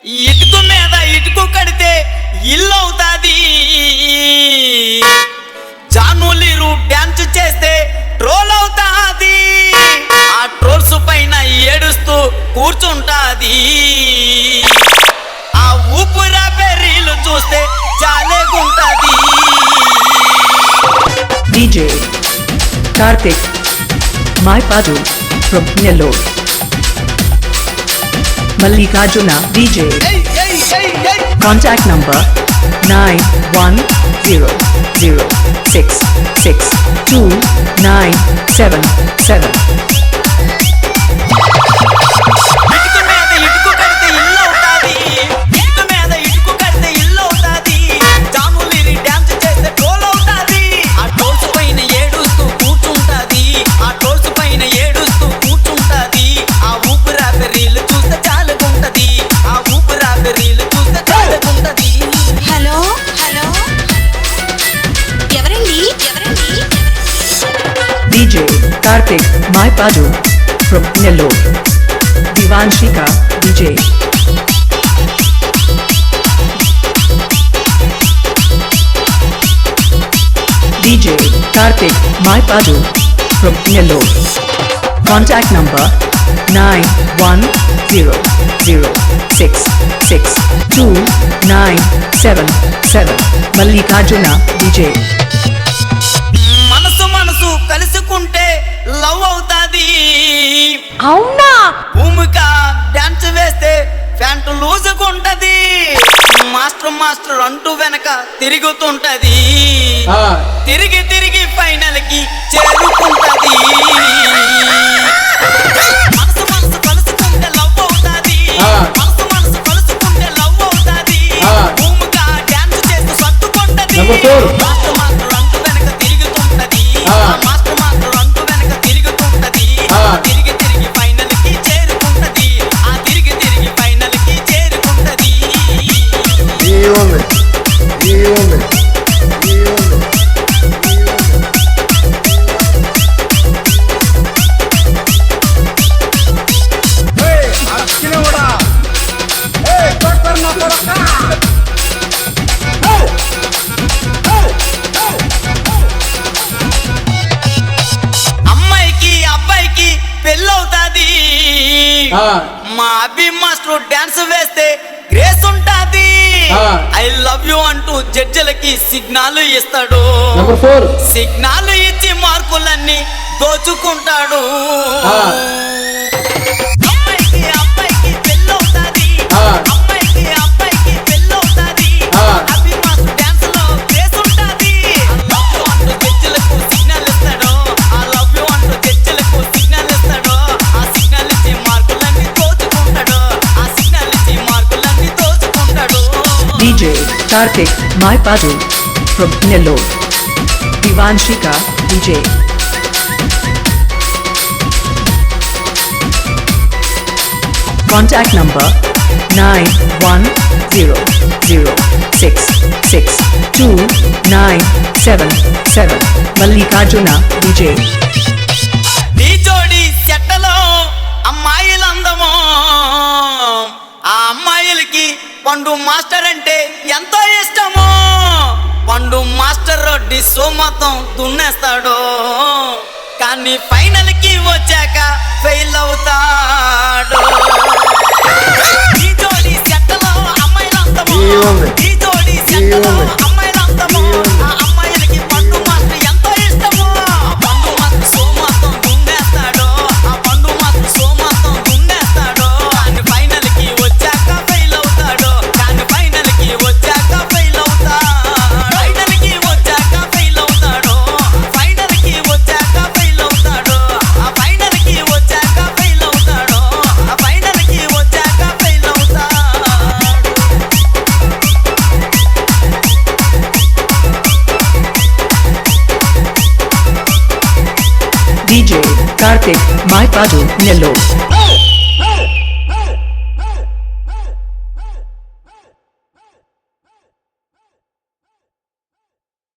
ఇటుకు మీద ఇటుకు కడితే ఇల్లు అవుతాది. జానులీరు డ్యాన్స్ చేస్తే ట్రోల్ అవుతాది. ఆ ట్రోల్స్ పైన ఏడుస్తూ కూర్చుంటాది. ఆ ఊపురాపే రీలు చూస్తే జాలేగుంటాది. DJ Karthik Maipadu from Nellore. Mallikarjuna DJ. Contact number 9100662977. ఇటుకు మీద ఇటుకు కడితే ఇల్లు అవుతాది. ఇటుకు మీద ఇటుకు కడితే ఇల్లు అవుతాది. జానులీరి డ్యాన్స్ చేస్తే ట్రోల్ అవుతాది. ఆ ట్రోల్స్ పైన ఏడుస్తూ కూర్చుంటాది. ఆ ట్రోల్స్ పైన ఏడుస్తూ కూర్చుంటాది. ఆ ఊపిరాపే రీలు చూస్తే చాలుగుంటది. ఆ ఊపిరాపే రీలు చూస్తే చాలుగుంటది. హలో హలో ఎవరండి ఎవరండి DJ Karthik Maipadu from Nellore. Divanshika DJ. DJ Karthik Maipadu from Nellore. Contact number 9100662977. Mallikarjuna DJ. మనసు మనసు కలుసుకుంటే లవ్ అవుతాది. అవునా భూమిక డాన్స్ వేస్తే ప్యాంటు లూజుకుంటది. మాస్టర్ మాస్టర్ అంటూ వెనక తిరుగుతుంటది. తిరిగి తిరిగి ఫైనల్ కి చేరుకుంటది. మనసు మనసు కలుసుకుంటే లవ్ అవుతాది. మనసు మనసు కలుసుకుంటే లవ్ అవుతాది. భూమిక డాన్స్ చేస్తూ సత్తుకుంటది. మాస్టర్ మాస్టర్ అంటూ వెనక తిరుగుతుంటది. మాస్టర్ మాస్టర్ అంటూ వెనక తిరుగుతుంటది. తిరిగి తిరిగి ఫైనల్ కి చేరుకుంటది. ఆ తిరిగి తిరిగి ఫైనల్ కి చేరుకుంటది. అమ్మాయికి అబ్బాయికి పెళ్ళవుతాది. మా అభి మాస్టర్ డాన్స్ వేస్తే గ్రేస్ ఉంటాది. ఐ లవ్ యు అంటూ జడ్జిలకి సిగ్నల్ ఇస్తాడు. సిగ్నల్ ఇచ్చి మార్కులన్నీ దోచుకుంటాడు. అమ్మాయికి అబ్బాయికి పెళ్ళవుతాది. అమ్మాయికి అబ్బాయికి పెళ్ళవుతాది. అభి మాస్టర్ డాన్స్ లో గ్రేస్ ఉంటాది. I love you అంటూ జడ్జిలకు సిగ్నల్ ఇస్తాడు. I love you అంటూ జడ్జిలకు సిగ్నల్ ఇస్తాడు. ఆ సిగ్నల్ ఇచ్చి మార్కులన్నీ దోచుకుంటాడు. ఆ సిగ్నల్ ఇచ్చి మార్కులన్నీ దోచుకుంటాడు. DJ Karthik Maipadu from Nellore. Divanshika DJ. Contact number 9100662977. Mallikarjuna DJ. నీ జోడి చెట్టలో అమ్మాయిలందమో. ఆ అమ్మాయిలకి పండు మాస్టర్ అంటే ఎంతో ఇష్టమో. పండు మాస్టర్ డిస్సో మొత్తం దున్నేస్తాడు. కానీ ఫైనల్ కి వచ్చాక ఫెయిల్ అవుతాడు. నీ జోడి చెట్టలో అమ్మాయిలందమో. నీ జోడి చెట్టలో అమ్మాయిలందమో. ఆ అమ్మాయిలకి పండు మాస్టర్ ఎంతో ఇష్టమో. ఆ పండు మాస్టర్ సో మొత్తం దున్నేస్తాడు. ఆ పండు మాస్టర్ సో మొత్తం దున్నేస్తాడు. కానీ ఫైనల్ కి వచ్చాక ఫెయిల్ అవుతాడు. కానీ ఫైనల్ కి వచ్చాక ఫెయిల్ అవుతాడు. ఫైనల్ కి వచ్చాక ఫెయిల్ అవుతాడు. ఫైనల్ కి వచ్చాక ఫెయిల్ అవుతాడు. ఆ ఫైనల్ కి వచ్చాక ఫెయిల్ అవుతాడు. ఆ ఫైనల్ కి వచ్చాక ఫెయిల్ అవుతాడు. DJ Karthik Maipadu Nellore.